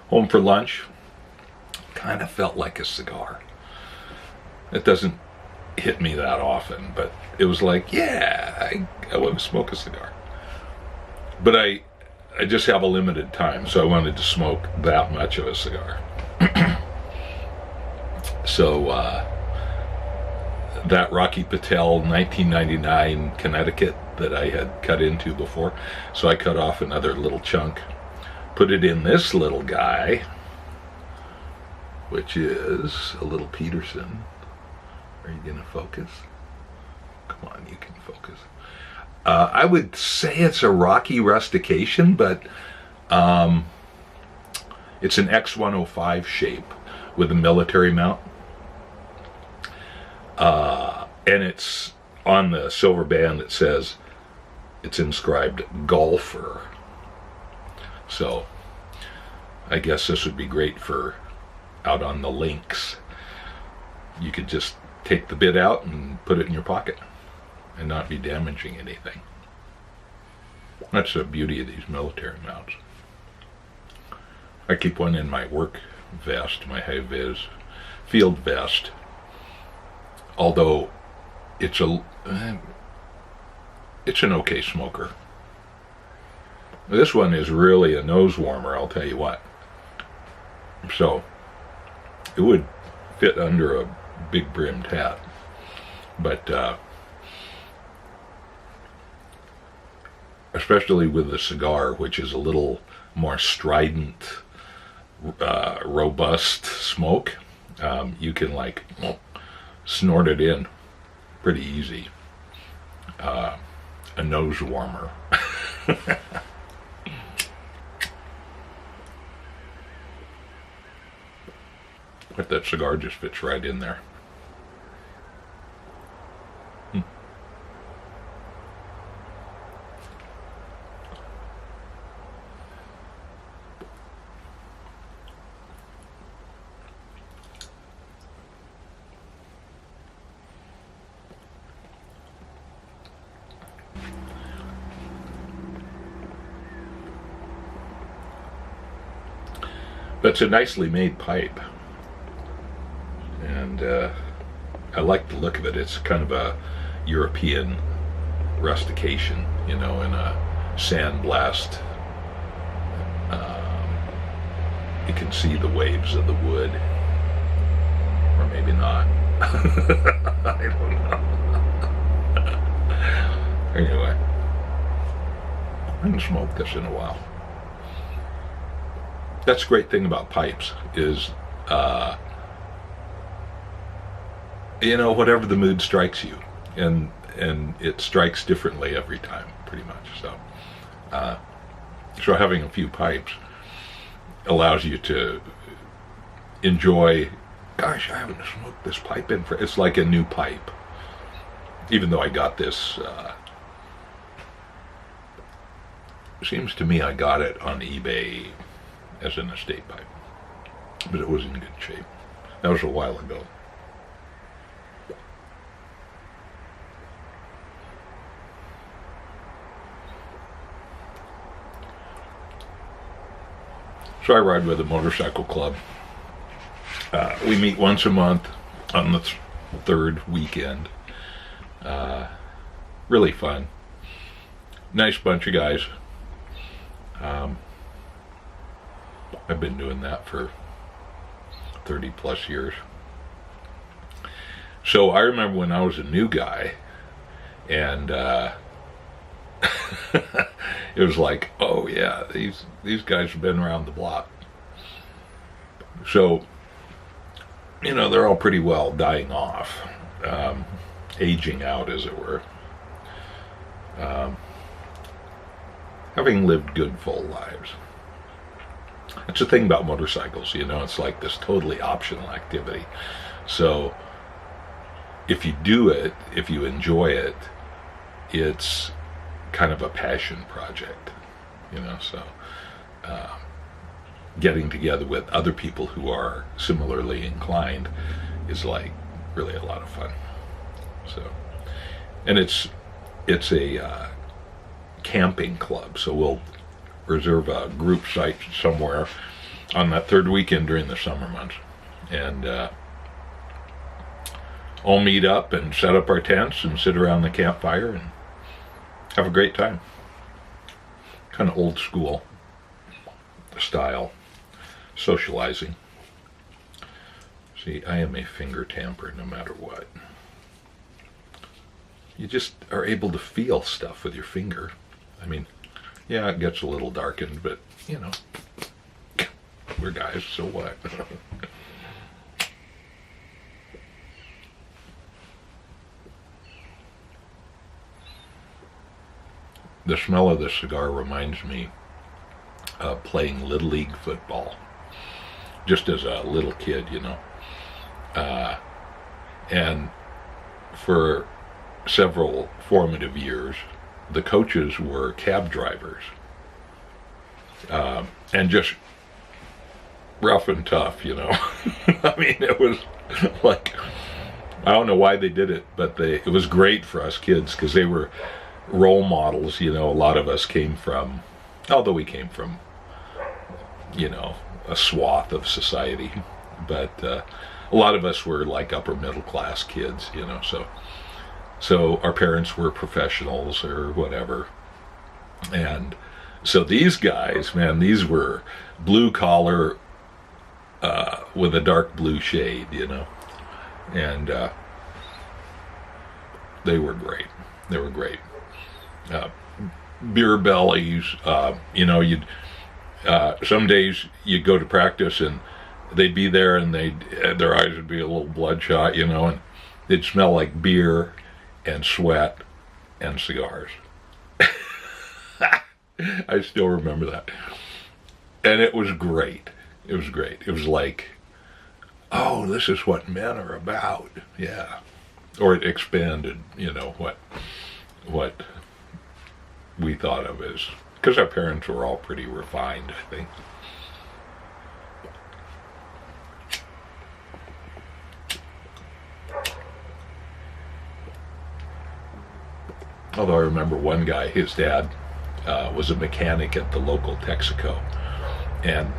home for lunch. Kind of felt like a cigar. It doesn't hit me that often, but it was like, yeah, I want to smoke a cigar. But I just have a limited time, so I wanted to smoke that much of a cigar. So that Rocky Patel 1999 Connecticut that I had cut into before, so I cut off another little chunk, put it in this little guy, which is a little Peterson. Are you gonna focus? Come on, you can focus. I would say it's a Rocky rustication, but it's an X105 shape with a military mount. And it's on the silver band, it says, it's inscribed golfer. So I guess this would be great for out on the links. You could just take the bit out and put it in your pocket and not be damaging anything. That's the beauty of these military mounts. I keep one in my work vest, my high-vis field vest, although it's an okay smoker. This one is really a nose warmer, I'll tell you what. So it would fit under a big brimmed hat, but especially with the cigar, which is a little more strident, robust smoke, you can like snort it in pretty easy. A nose warmer. But that cigar just fits right in there. But it's a nicely made pipe, and I like the look of it. It's kind of a European rustication, you know, in a sandblast. You can see the waves of the wood, or maybe not. I don't know. Anyway, I haven't smoked this in a while. That's the great thing about pipes is, you know, whatever the mood strikes you, and it strikes differently every time, pretty much. So having a few pipes allows you to enjoy. Gosh, I haven't smoked this pipe in for. It's like a new pipe, even though I got this. Seems to me I got it on eBay as an estate pipe, but it was in good shape. That was a while ago. So I ride with a motorcycle club. We meet once a month on the third weekend. Really fun. Nice bunch of guys. I've been doing that for 30 plus years. So I remember when I was a new guy, and it was like, oh yeah, these guys have been around the block. So, you know, they're all pretty well dying off, aging out, as it were. Having lived good, full lives. That's the thing about motorcycles, you know, it's like this totally optional activity. So if you do it, if you enjoy it, it's kind of a passion project, you know. So getting together with other people who are similarly inclined is like really a lot of fun. So, and it's a camping club, so we'll reserve a group site somewhere on that third weekend during the summer months. And all meet up and set up our tents and sit around the campfire and have a great time. Kind of old school style socializing. See, I am a finger tamper no matter what. You just are able to feel stuff with your finger. I mean, yeah, it gets a little darkened, but, you know, we're guys, so what? The smell of the cigar reminds me of playing Little League football, just as a little kid, you know. And for several formative years, the coaches were cab drivers, and just rough and tough, you know. I mean, it was like, I don't know why they did it, but it was great for us kids because they were role models. You know, a lot of us came from, although we came from, you know, a swath of society, but a lot of us were like upper middle class kids, you know, so our parents were professionals or whatever. And so these guys, man, these were blue collar with a dark blue shade, you know. And they were great. They were great. Beer bellies, you know, some days you'd go to practice and they'd be there and their eyes would be a little bloodshot, you know, and they'd smell like beer and sweat and cigars. I still remember that. And it was great. It was great. It was like, oh, this is what men are about. Yeah. Or it expanded, you know, what we thought of as, because our parents were all pretty refined, I think. Although I remember one guy, his dad was a mechanic at the local Texaco, and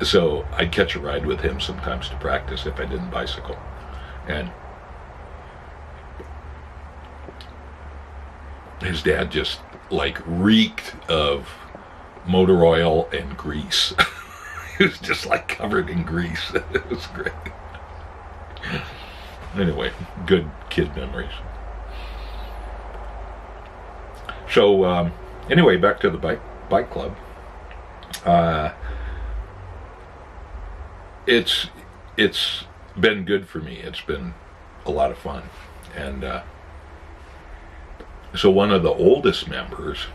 so I'd catch a ride with him sometimes to practice if I didn't bicycle. And his dad just like reeked of motor oil and grease. He was just like covered in grease. It was great. Anyway, good kid memories. So anyway, back to the bike club. It's been good for me. It's been a lot of fun. And so one of the oldest members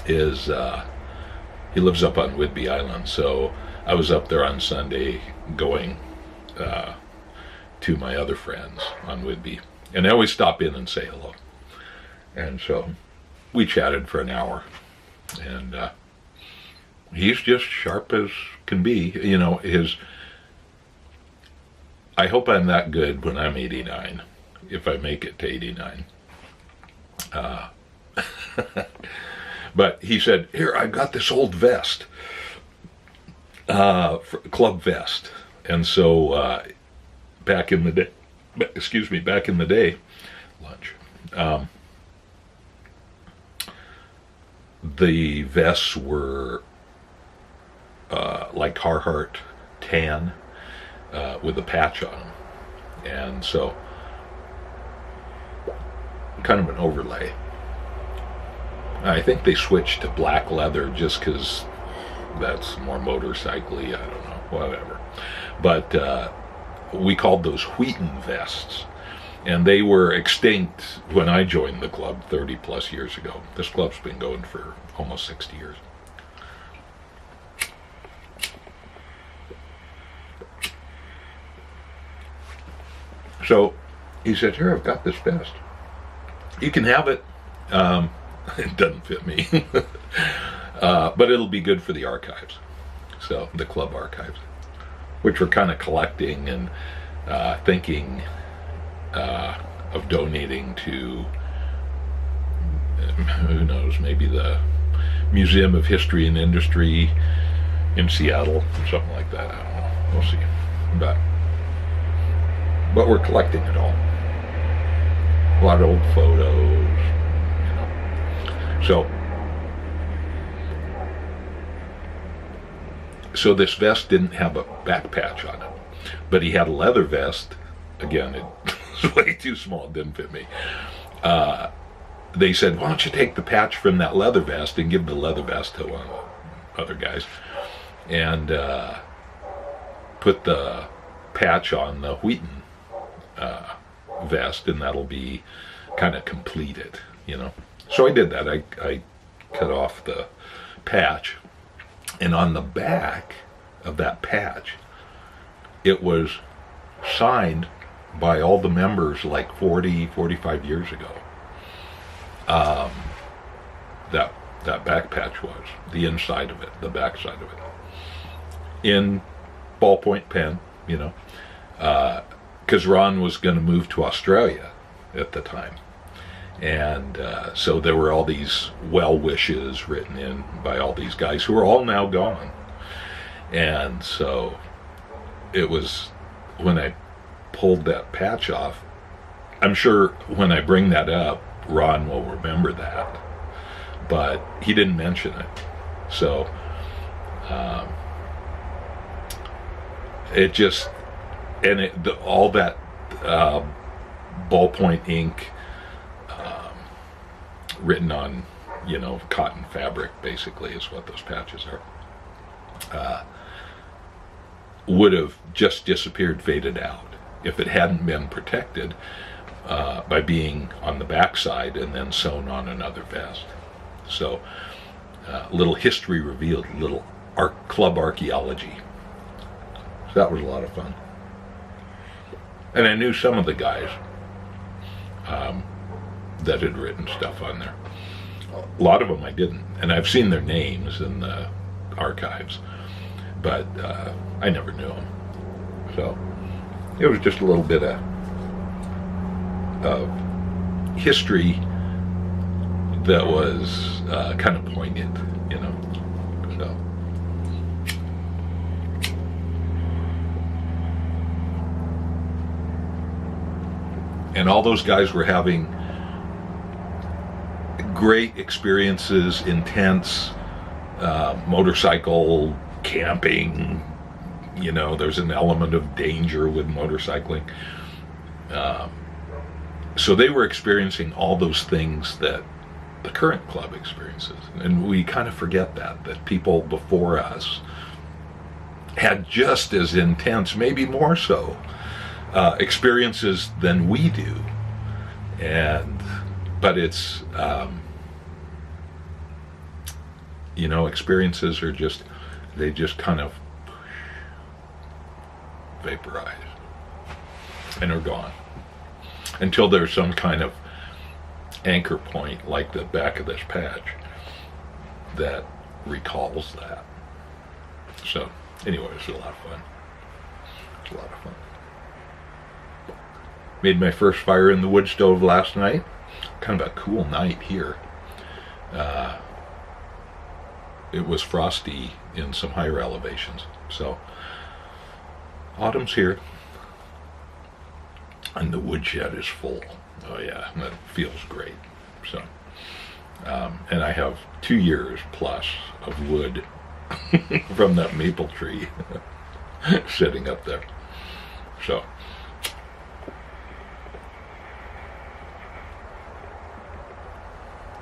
is, he lives up on Whidbey Island. So I was up there on Sunday going to my other friends on Whidbey. And I always stop in and say hello. And so we chatted for an hour. And he's just sharp as can be. You know, I hope I'm that good when I'm 89, if I make it to 89. But he said, here, I've got this old vest, club vest. And so back in the day, lunch, the vests were like Carhartt tan with a patch on them. And so kind of an overlay. I think they switched to black leather just because that's more motorcycle-y, I don't know, whatever. But we called those Wheaton vests. And they were extinct when I joined the club 30 plus years ago. This club's been going for almost 60 years. So he said, here, I've got this vest. You can have it. It doesn't fit me. But it'll be good for the archives. So the club archives, which we're kind of collecting and thinking of donating to, who knows, maybe the Museum of History and Industry, in Seattle or something like that. I don't know. We'll see. But we're collecting it all. A lot of old photos, you know. So this vest didn't have a back patch on it, but he had a leather vest. Again, it was way too small. It didn't fit me. They said, why don't you take the patch from that leather vest and give the leather vest to one of the other guys, and put the patch on the Wheaton vest, and that'll be kind of complete it, you know. So I did that. I cut off the patch, and on the back of that patch, it was signed by all the members like 45 years ago. That back patch was, the inside of it, the back side of it, in ballpoint pen, you know, because Ron was going to move to Australia at the time. And so there were all these well wishes written in by all these guys who are all now gone. And so it was, when I pulled that patch off, I'm sure when I bring that up, Ron will remember that, but he didn't mention it. So it just, and all that ballpoint ink written on, you know, cotton fabric, basically, is what those patches are, would have just disappeared, faded out, if it hadn't been protected by being on the backside and then sewn on another vest. So, little history revealed, little club archaeology. So that was a lot of fun. And I knew some of the guys that had written stuff on there. A lot of them I didn't, and I've seen their names in the archives, but I never knew them. So it was just a little bit of history that was kind of poignant, you know. So and all those guys were having great experiences, intense motorcycle camping. You know, there's an element of danger with motorcycling. So they were experiencing all those things that the current club experiences. And we kind of forget that people before us had just as intense, maybe more so, experiences than we do. But it's, you know, experiences are just, they just kind of vaporize and are gone until there's some kind of anchor point like the back of this patch that recalls that. So anyway, it's a lot of fun. It's a lot of fun. Made my first fire in the wood stove last night. Kind of a cool night here. It was frosty in some higher elevations. So autumn's here. And the woodshed is full. Oh yeah, that feels great. So, and I have 2 years plus of wood from that maple tree sitting up there. So,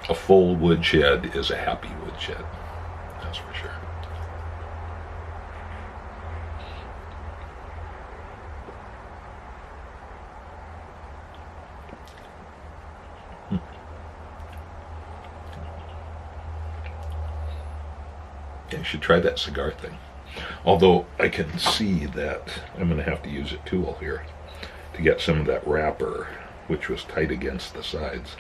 a full woodshed is a happy woodshed. That's for sure. I should try that cigar thing. Although I can see that I'm going to have to use a tool here to get some of that wrapper, which was tight against the sides,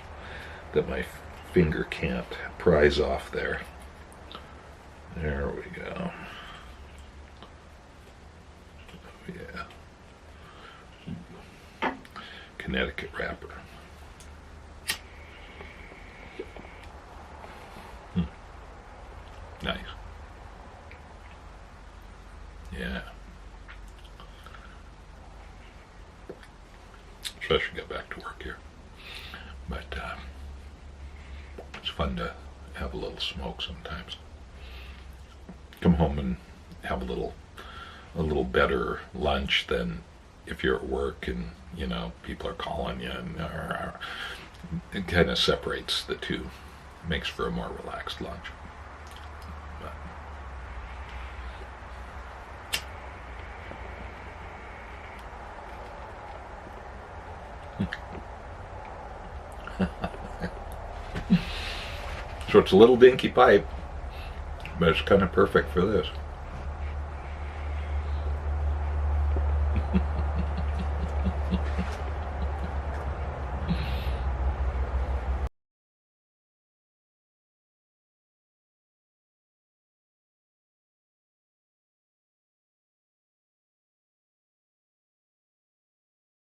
that my finger can't prise off there. There we go. Yeah. Connecticut wrapper. Nice. Yeah. So I should get back to work here. But it's fun to have a little smoke sometimes. Come home and have a little better lunch than if you're at work and people are calling you, and it kind of separates the two, makes for a more relaxed lunch. So it's a little dinky pipe, but it's kind of perfect for this.